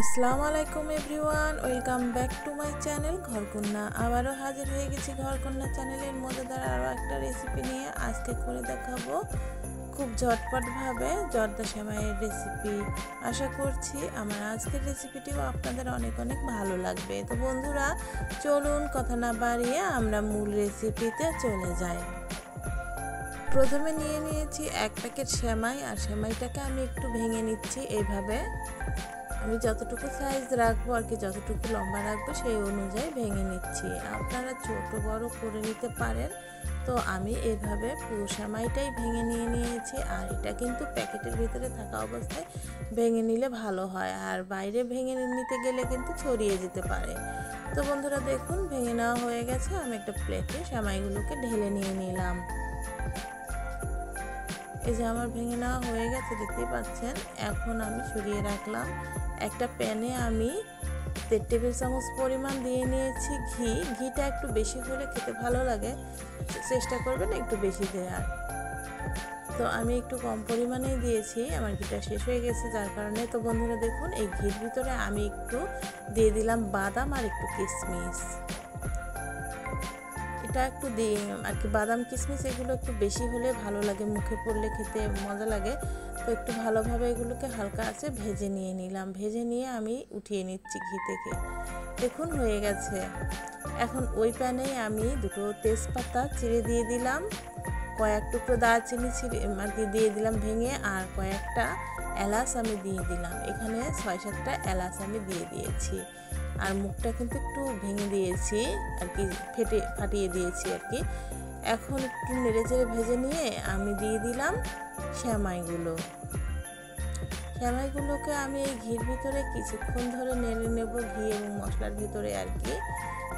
আসসালামু আলাইকুম everyone, welcome back to my channel Ghorkonna. আবারও হাজির হয়ে গেছি ঘরকন্যা চ্যানেলের মজাদার আরও একটা রেসিপি নিয়ে। আজকে করে দেখাবো খুব ঝটপটভাবে জর্দা সেমাইয়ের রেসিপি। আশা করছি আমার আজকের রেসিপিটিও আপনাদের অনেক অনেক ভালো লাগবে। তো বন্ধুরা, চলুন কথা না বাড়িয়ে আমরা মূল রেসিপিতে চলে যাই। প্রথমে নিয়ে নিয়েছি 1 প্যাকেট সেমাই, আর সেমাইটাকে আমি একটু ভেঙে নিচ্ছি। এইভাবে আমি যতটুকু সাইজ রাখবো আর কি, যতটুকু লম্বা রাখবো সেই অনুযায়ী ভেঙে নিচ্ছি। আপনারা ছোট বড় করে নিতে পারেন। তো আমি এভাবে পুরো সেমাইটাই ভেঙে নিয়েছি। আর এটা কিন্তু প্যাকেটের ভিতরে থাকা অবস্থায় ভেঙে নিলে ভালো হয়, আর বাইরে ভেঙে নিতে গেলে কিন্তু ছড়িয়ে যেতে পারে। তো বন্ধুরা দেখুন, ভেঙে নেওয়া হয়ে গেছে। আমি একটা প্লেটে সেমাইগুলোকে ঢেলে নিয়ে নিলাম। এই যে আমার ভেঙে নেওয়া হয়ে গেছে, দেখতেই পাচ্ছেন। এখন আমি সরিয়ে রাখলাম। একটা প্যানে আমি 1.5 টেবিল চামচ পরিমাণ দিয়ে নিয়েছি ঘি। ঘিটা একটু বেশি হলে খেতে ভালো লাগে, চেষ্টা করবেন একটু বেশি দেওয়ার। তো আমি একটু কম পরিমাণেই দিয়েছি, আমার ঘিটা শেষ হয়ে গেছে যার কারণে। তো বন্ধুরা দেখুন, এই ঘির ভিতরে আমি একটু দিয়ে দিলাম বাদাম আর একটু কিশমিশ। এটা একটু দিই আর কি, বাদাম কিশমিশ এগুলো একটু বেশি হলে ভালো লাগে, মুখে পড়লে খেতে মজা লাগে। তো একটু ভালোভাবে এগুলোকে হালকা আছে ভেজে নিয়ে নিলাম। ভেজে নিয়ে আমি উঠিয়ে নিচ্ছি ঘি থেকে। দেখুন হয়ে গেছে। এখন ওই প্যানেই আমি 2টো তেজপাতা চিড়ে দিয়ে দিলাম, কয়েক টুকরো দারচিনি চিড়ে আর কি দিয়ে দিলাম ভেঙে, আর কয়েকটা এলাচ আমি দিয়ে দিলাম। এখানে 6-7টা এলাচ আমি দিয়ে দিয়েছি। আর মুখটা কিন্তু একটু ভেঙে দিয়েছি আর কি, ফাটিয়ে দিয়েছি আর কি। এখন একটু নেড়েচেড়ে ভেজে নিয়ে আমি দিয়ে দিলাম সেমাইগুলোকে আমি এই ঘির ভিতরে কিছুক্ষণ ধরে নেড়ে নেব, ঘি এবং মশলার ভিতরে আর কি।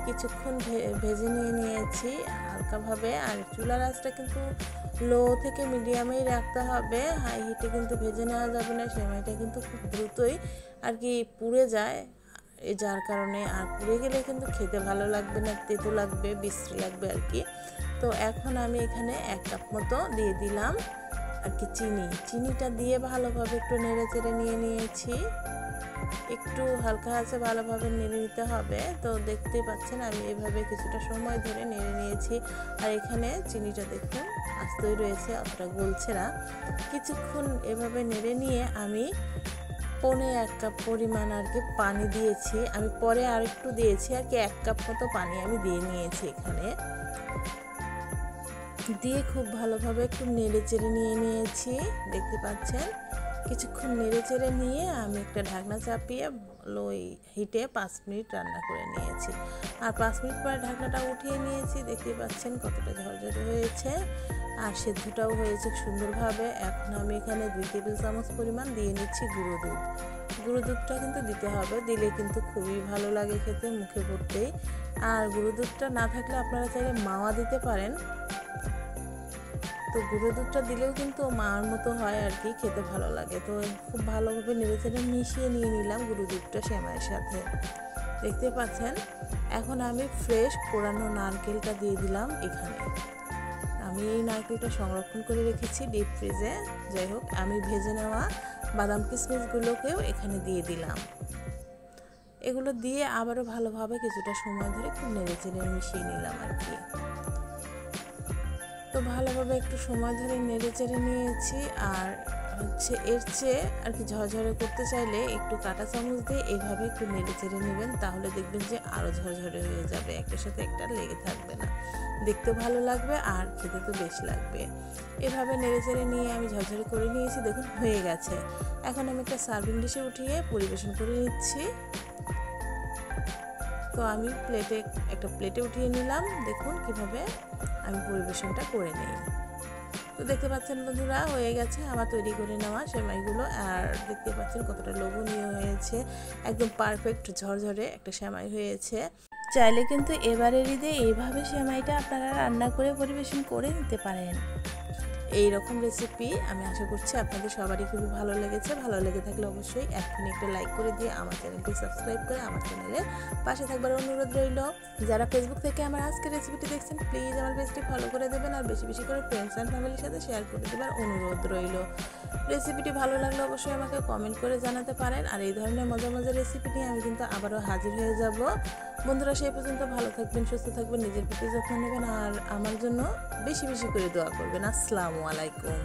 কিছুক্ষণ ভেজে নিয়েছি হালকাভাবে। আর চুলার আঁচটা কিন্তু লো থেকে মিডিয়ামেই রাখতে হবে, হাই হিটে কিন্তু ভেজে নেওয়া যাবে না। সেমাইটা কিন্তু খুব দ্রুতই আর কি পুড়ে যায়, যার কারণে আর পুড়ে গেলে কিন্তু খেতে ভালো লাগবে না, তেতো লাগবে, বিশ্রী লাগবে আর কি। তো এখন আমি এখানে 1 কাপ মতো দিয়ে দিলাম আর কি চিনিটা দিয়ে ভালোভাবে একটু নেড়ে চেড়ে নিয়েছি। একটু হালকা আছে ভালোভাবে নেড়ে নিতে হবে। তো দেখতেই পাচ্ছেন আমি এভাবে কিছুটা সময় ধরে নেড়ে নিয়েছি। আর এখানে চিনিটা দেখুন আস্তই রয়েছে, অতটা গলছে না। কিছুক্ষণ এভাবে নেড়ে নিয়ে আমি 1.25 কাপ পরিমাণ আর কি পানি দিয়েছি। আমি পরে আর একটু দিয়েছি আর কি, 1 কাপ মতো পানি আমি দিয়ে নিয়েছি এখানে। দিয়ে খুব ভালোভাবে একটু নেড়ে চেড়ে নিয়েছি, দেখতে পাচ্ছেন। কিছুক্ষণ নেড়ে চেড়ে নিয়ে আমি একটা ঢাকনা চাপিয়ে লো হিটে 5 মিনিট রান্না করে নিয়েছি। আর 5 মিনিট পরে ঢাকনাটা উঠিয়ে নিয়েছি, দেখতে পাচ্ছেন কতটা ঝরঝরে হয়েছে, আর সেদ্ধটাও হয়েছে সুন্দরভাবে। এখন আমি এখানে 2 টেবিল চামচ পরিমাণ দিয়ে নিচ্ছি গুঁড়ো দুধটা কিন্তু দিতে হবে, দিলে কিন্তু খুবই ভালো লাগে খেতে, মুখে পড়তেই। আর গুঁড়ো দুধটা না থাকলে আপনারা চাইলে মাওয়া দিতে পারেন। তো গুঁড়ো দুধটা দিলেও কিন্তু মার মতো হয় আর কি, খেতে ভালো লাগে। তো খুব ভালোভাবে নেড়েচেড়ে মিশিয়ে নিয়ে নিলাম গুঁড়ো দুধটা সেমাইয়ের সাথে, দেখতে পাচ্ছেন। এখন আমি ফ্রেশ কোরানো নারকেলটা দিয়ে দিলাম এখানে। আমি এই নারকেলটা সংরক্ষণ করে রেখেছি ডিপ ফ্রিজে। যাই হোক, আমি ভেজে নেওয়া বাদাম কিশমিশগুলোকেও এখানে দিয়ে দিলাম। এগুলো দিয়ে আবারও ভালোভাবে কিছুটা সময় ধরে একটু নেড়েচেড়ে মিশিয়ে নিলাম আর কি। তো ভালোভাবে একটু সময় ধরে নেড়েচেড়ে নিয়েছি। আর হচ্ছে এর চেয়ে আর কি ঝরঝরে করতে চাইলে একটু কাঁটা চামচ দিয়ে এইভাবে একটু নেড়েচেড়ে নেবেন, তাহলে দেখবেন যে আরও ঝরঝরে হয়ে যাবে, একটার সাথে একটা লেগে থাকবে না, দেখতে ভালো লাগবে আর খেতে তো বেশ লাগবে। এভাবে নেড়েচেড়ে নিয়ে আমি ঝরঝরে করে নিয়েছি, দেখুন হয়ে গেছে। এখন আমি একটা সার্ভিং ডিশে উঠিয়ে পরিবেশন করে নিচ্ছি। তো আমি একটা প্লেটে উঠিয়ে নিলাম, দেখুন কিভাবে আমি পরিবেশনটা করে নিই। তো দেখতে পাচ্ছেন বন্ধুরা, হয়ে গেছে আমার তৈরি করে নেওয়া সেমাইগুলো। আর দেখতে পাচ্ছেন কতটা লোভনীয় হয়েছে, একদম পারফেক্ট ঝরঝরে একটা সেমাই হয়েছে। চাইলে কিন্তু এবারের ঈদে এইভাবে সেমাইটা আপনারা রান্না করে পরিবেশন করে নিতে পারেন। এই রকম রেসিপি আমি আশা করছি আপনাদের সবারই খুবই ভালো লেগেছে। ভালো লেগে থাকলে অবশ্যই এখনই একটা লাইক করে দিয়ে আমার চ্যানেলটি সাবস্ক্রাইব করে আমার চ্যানেলের পাশে থাকবার অনুরোধ রইল। যারা ফেসবুক থেকে আমার আজকের রেসিপিটি দেখছেন প্লিজ আমার পেজটি ফলো করে দেবেন আর বেশি বেশি করে ফ্রেন্ডস অ্যান্ড ফ্যামিলির সাথে শেয়ার করে দেবার অনুরোধ রইল। রেসিপিটি ভালো লাগলে অবশ্যই আমাকে কমেন্ট করে জানাতে পারেন। আর এই ধরনের মজার মজার রেসিপি নিয়ে আমি কিন্তু আবারও হাজির হয়ে যাব। বন্ধুরা, সেই পর্যন্ত ভালো থাকবেন, সুস্থ থাকবেন, নিজের প্রতি যত্ন নেবেন আর আমার জন্য বেশি বেশি করে দোয়া করবেন। আসসালামু আলাইকুম।